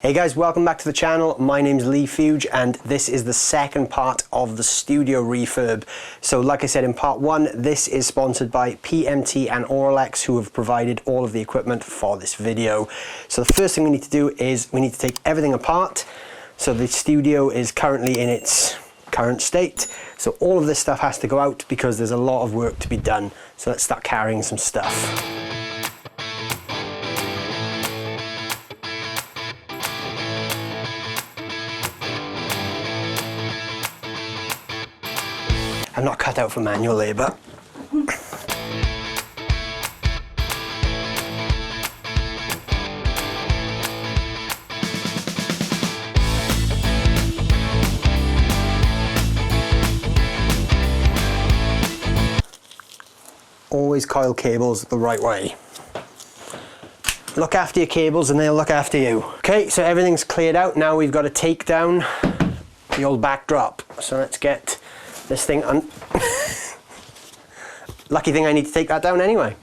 Hey guys, welcome back to the channel. My name's Leigh Fuge and this is the second part of the studio refurb. So like I said in part one, this is sponsored by PMT and Oralex, who have provided all of the equipment for this video. So the first thing we need to do is we need to take everything apart. So the studio is currently in its current state. So all of this stuff has to go out because there's a lot of work to be done. So let's start carrying some stuff. I'm not cut out for manual labour. Always coil cables the right way. Look after your cables and they'll look after you. Okay, so everything's cleared out. Now we've got to take down the old backdrop. So let's get this thing on. Lucky thing I need to take that down anyway.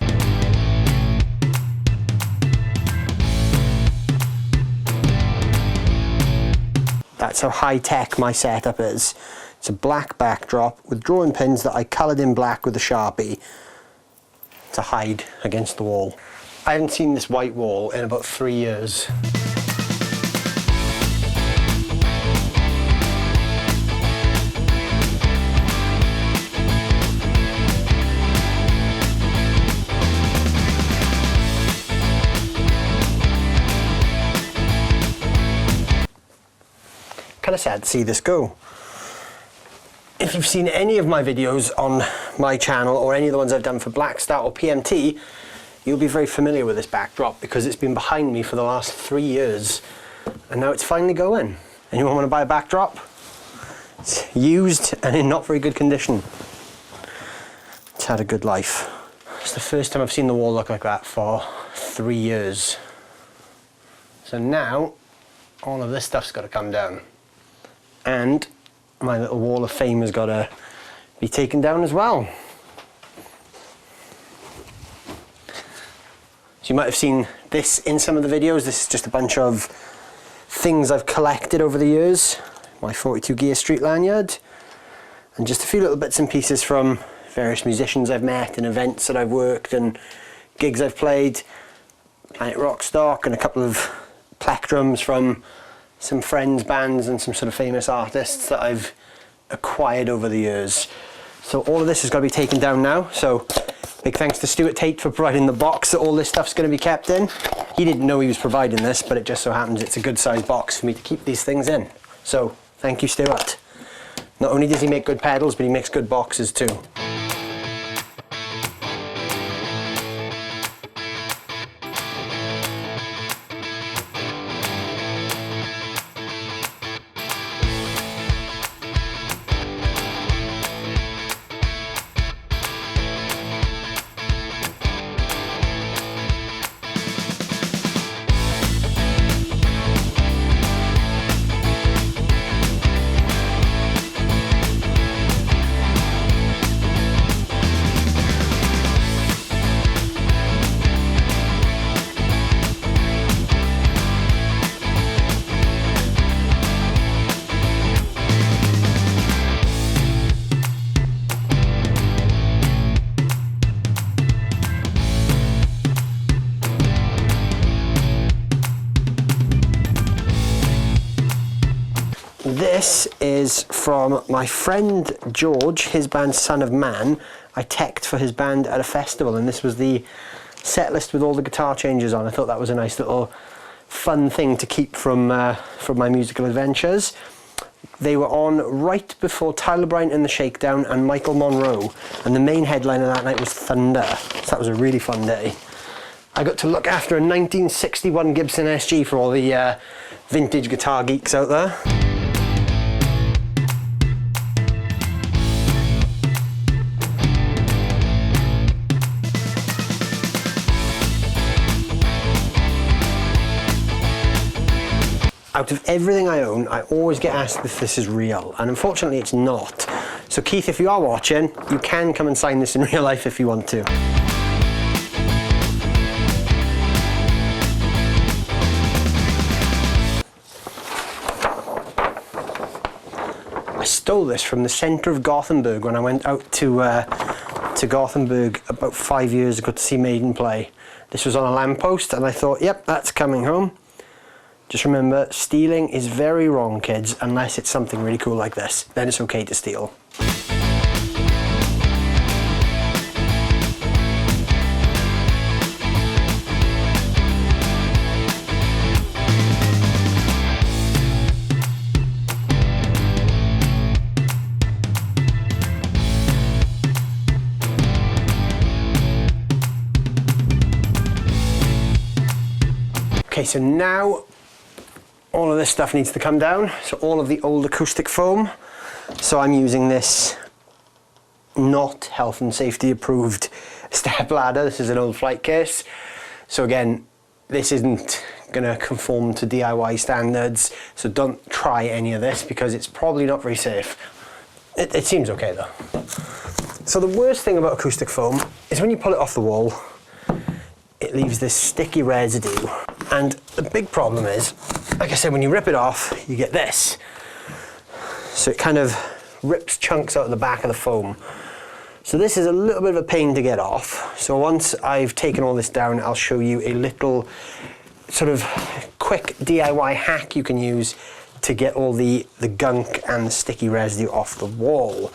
That's how high tech my setup is. It's a black backdrop with drawing pins that I coloured in black with a Sharpie to hide against the wall. I haven't seen this white wall in about 3 years. Kind of sad to see this go. If you've seen any of my videos on my channel or any of the ones I've done for Blackstar or PMT, you'll be very familiar with this backdrop because it's been behind me for the last 3 years and now it's finally going. Anyone want to buy a backdrop? It's used and in not very good condition. It's had a good life. It's the first time I've seen the wall look like that for 3 years. So now all of this stuff's got to come down. And my little wall of fame has got to be taken down as well. So you might have seen this in some of the videos. This is just a bunch of things I've collected over the years. My 42 Gear Street lanyard. And just a few little bits and pieces from various musicians I've met and events that I've worked and gigs I've played. Planet Rockstock and a couple of plectrums from some friends' bands and some sort of famous artists that I've acquired over the years. So all of this has got to be taken down now. So big thanks to Stuart Tate for providing the box that all this stuff's going to be kept in. He didn't know he was providing this, but it just so happens it's a good sized box for me to keep these things in. So thank you, Stuart. Not only does he make good pedals, but he makes good boxes too. This is from my friend George, his band Son of Man. I teched for his band at a festival and this was the set list with all the guitar changes on. I thought that was a nice little fun thing to keep from my musical adventures. They were on right before Tyler Bryant and the Shakedown and Michael Monroe, and the main headliner that night was Thunder. So that was a really fun day. I got to look after a 1961 Gibson SG for all the vintage guitar geeks out there. Out of everything I own, I always get asked if this is real, and unfortunately it's not. So Keith, if you are watching, you can come and sign this in real life if you want to. stole this from the centre of Gothenburg when I went out to Gothenburg about 5 years ago to see Maiden play. This was on a lamppost and I thought, yep, that's coming home. Just remember, stealing is very wrong, kids, unless it's something really cool like this. Then it's okay to steal. Okay, so now all of this stuff needs to come down. So all of the old acoustic foam. So I'm using this not health and safety approved step ladder. This is an old flight case. So again, this isn't gonna conform to DIY standards. So don't try any of this because it's probably not very safe. It seems okay though. So the worst thing about acoustic foam is when you pull it off the wall, it leaves this sticky residue. And the big problem is, like I said, when you rip it off, you get this. So it kind of rips chunks out of the back of the foam. So this is a little bit of a pain to get off. So once I've taken all this down, I'll show you a little sort of quick DIY hack you can use to get all the gunk and the sticky residue off the wall.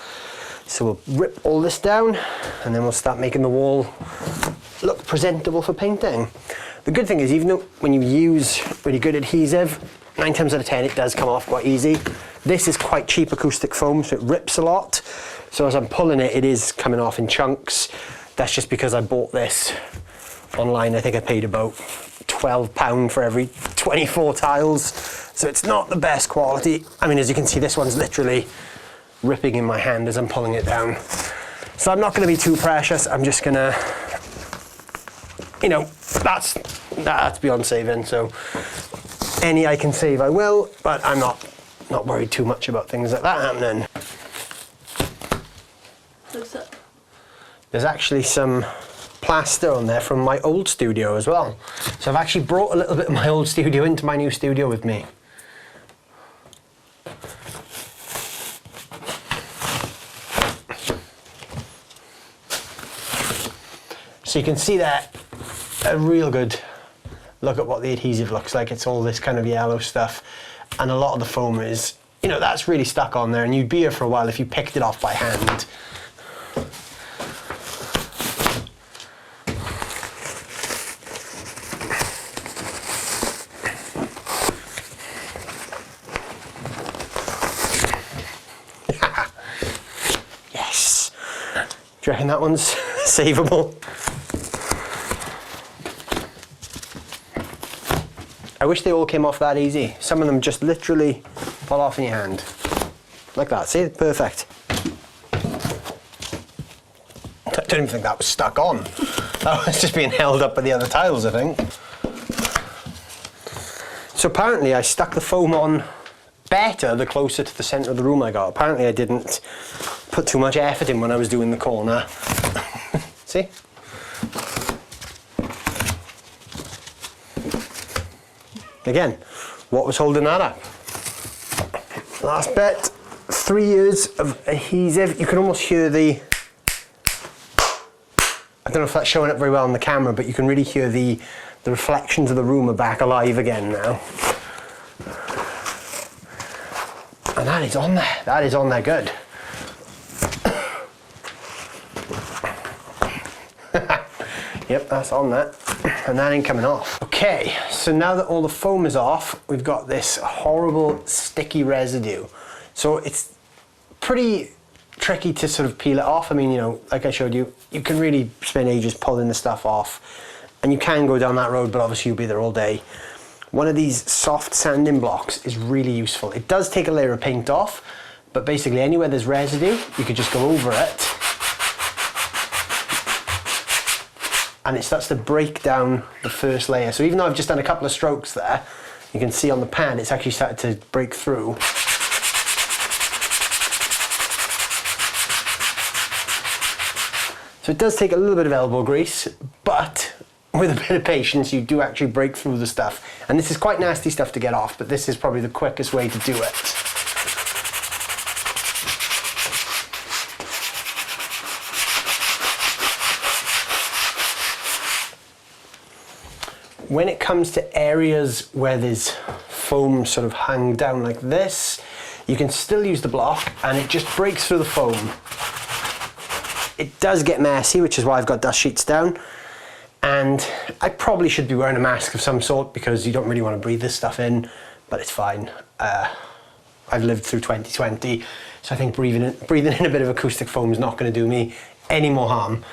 So we'll rip all this down and then we'll start making the wall look presentable for painting. The good thing is, even though when you use really good adhesive, 9 times out of 10 it does come off quite easy. This is quite cheap acoustic foam, so it rips a lot. So as I'm pulling it, it is coming off in chunks. That's just because I bought this online. I think I paid about £12 for every 24 tiles. So it's not the best quality. I mean, as you can see, this one's literally ripping in my hand as I'm pulling it down. So I'm not going to be too precious. I'm just going to, you know, that's beyond saving. So any I can save, I will, but I'm not worried too much about things like that happening. What's that? There's actually some plaster on there from my old studio as well. So I've actually brought a little bit of my old studio into my new studio with me. So you can see that a real good look at what the adhesive looks like. It's all this kind of yellow stuff, and a lot of the foam is, you know, that's really stuck on there, and you'd be here for a while if you picked it off by hand. Yes. Do you reckon that one's savable? I wish they all came off that easy. Some of them just literally fall off in your hand. Like that, see? Perfect. I don't even think that was stuck on. That was just being held up by the other tiles, I think. So apparently I stuck the foam on better the closer to the centre of the room I got. Apparently I didn't put too much effort in when I was doing the corner. See? Again, what was holding that up? Last bit, 3 years of adhesive. You can almost hear the, I don't know if that's showing up very well on the camera, but you can really hear the reflections of the room are back alive again now. And that is on there. That is on there good. Yep, that's on there. And that ain't coming off. Okay, so now that all the foam is off, we've got this horrible sticky residue. So it's pretty tricky to sort of peel it off. I mean, you know, like I showed you, you can really spend ages pulling the stuff off, and you can go down that road, but obviously you'll be there all day. One of these soft sanding blocks is really useful. It does take a layer of paint off, but basically anywhere there's residue, you could just go over it, and it starts to break down the first layer. So even though I've just done a couple of strokes there, you can see on the pan it's actually started to break through. So it does take a little bit of elbow grease, but with a bit of patience you do actually break through the stuff. And this is quite nasty stuff to get off, but this is probably the quickest way to do it. when it comes to areas where there's foam sort of hung down like this, you can still use the block and it just breaks through the foam. It does get messy, which is why I've got dust sheets down. And I probably should be wearing a mask of some sort because you don't really want to breathe this stuff in, but it's fine. I've lived through 2020, so I think breathing in a bit of acoustic foam is not going to do me any more harm.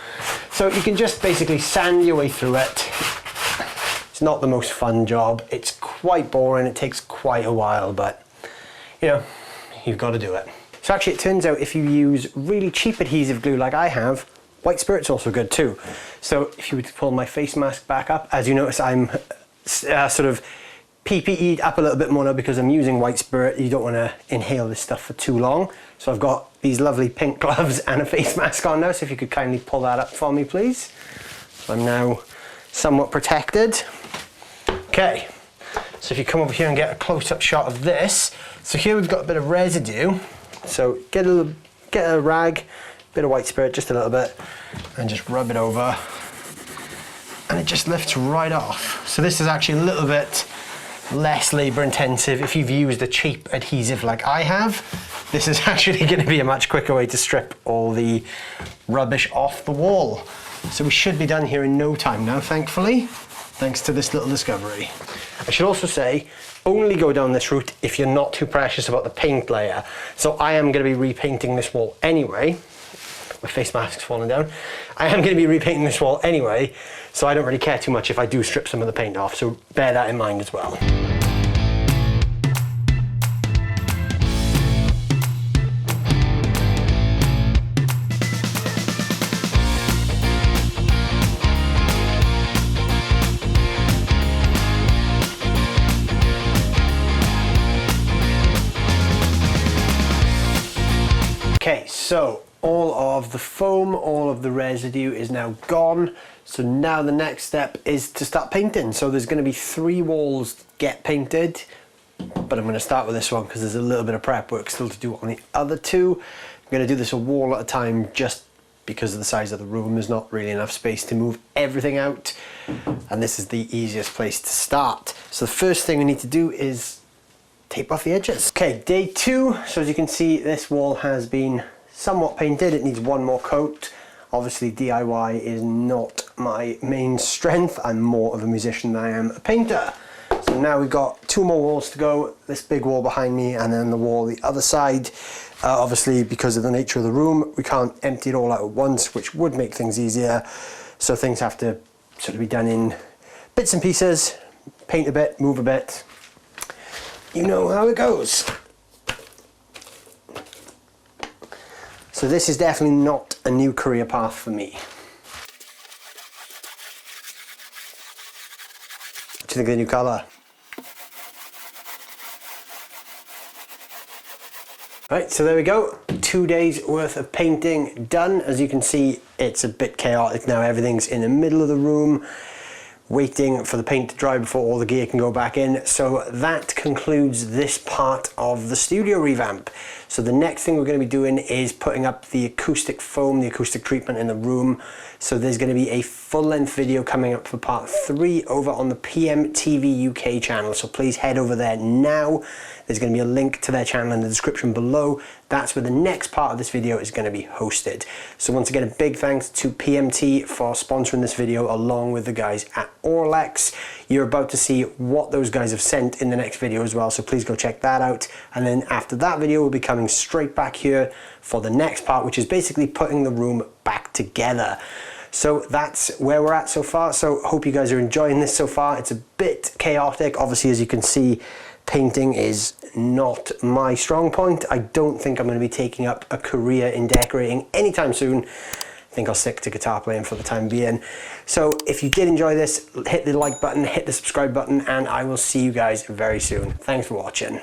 So you can just basically sand your way through it. It's not the most fun job. It's quite boring. It takes quite a while, but you know, you've got to do it. So actually it turns out if you use really cheap adhesive glue like I have, white spirit's also good too. So if you were to pull my face mask back up, as you notice I'm sort of PPE'd up a little bit more now because I'm using white spirit. You don't want to inhale this stuff for too long. So I've got these lovely pink gloves and a face mask on now, so if you could kindly pull that up for me please. So I'm now somewhat protected. Okay, so if you come over here and get a close-up shot of this, so here we've got a bit of residue. So get a rag, bit of white spirit, just a little bit, and just rub it over, and it just lifts right off. So this is actually a little bit less labor intensive. If you've used a cheap adhesive like I have, this is actually going to be a much quicker way to strip all the rubbish off the wall. So we should be done here in no time now, thankfully, thanks to this little discovery. I should also say, only go down this route if you're not too precious about the paint layer. So I am going to be repainting this wall anyway. My face mask's falling down. I am going to be repainting this wall anyway, so I don't really care too much if I do strip some of the paint off, so bear that in mind as well. Okay, so all of the foam, all of the residue is now gone. So now the next step is to start painting. So there's going to be 3 walls to get painted, but I'm going to start with this one because there's a little bit of prep work still to do on the other 2. I'm going to do this a wall at a time just because of the size of the room. There's not really enough space to move everything out, and this is the easiest place to start. So the first thing we need to do is tape off the edges. Okay, day 2. So as you can see, this wall has been somewhat painted. It needs one more coat. Obviously DIY is not my main strength. I'm more of a musician than I am a painter. So now we've got 2 more walls to go. This big wall behind me and then the wall the other side. Obviously because of the nature of the room, we can't empty it all out at once, which would make things easier. So things have to sort of be done in bits and pieces. Paint a bit, move a bit. You know how it goes. So this is definitely not a new career path for me. What do you think of the new colour? Right, so there we go. 2 days worth of painting done. As you can see, it's a bit chaotic now. Everything's in the middle of the room, waiting for the paint to dry before all the gear can go back in. So that concludes this part of the studio revamp. So the next thing we're going to be doing is putting up the acoustic foam, the acoustic treatment in the room. So there's going to be a full-length video coming up for part 3 over on the PMTV UK channel. So please head over there now. There's going to be a link to their channel in the description below. That's where the next part of this video is going to be hosted. So once again, a big thanks to PMT for sponsoring this video along with the guys at Orlex. You're about to see what those guys have sent in the next video as well, so please go check that out. And then after that video, we'll be coming straight back here for the next part, which is basically putting the room back together. So that's where we're at so far. So hope you guys are enjoying this so far. It's a bit chaotic. Obviously, as you can see, painting is not my strong point. I don't think I'm going to be taking up a career in decorating anytime soon. I think I'll stick to guitar playing for the time being. So if you did enjoy this, hit the like button, hit the subscribe button, and I will see you guys very soon. Thanks for watching.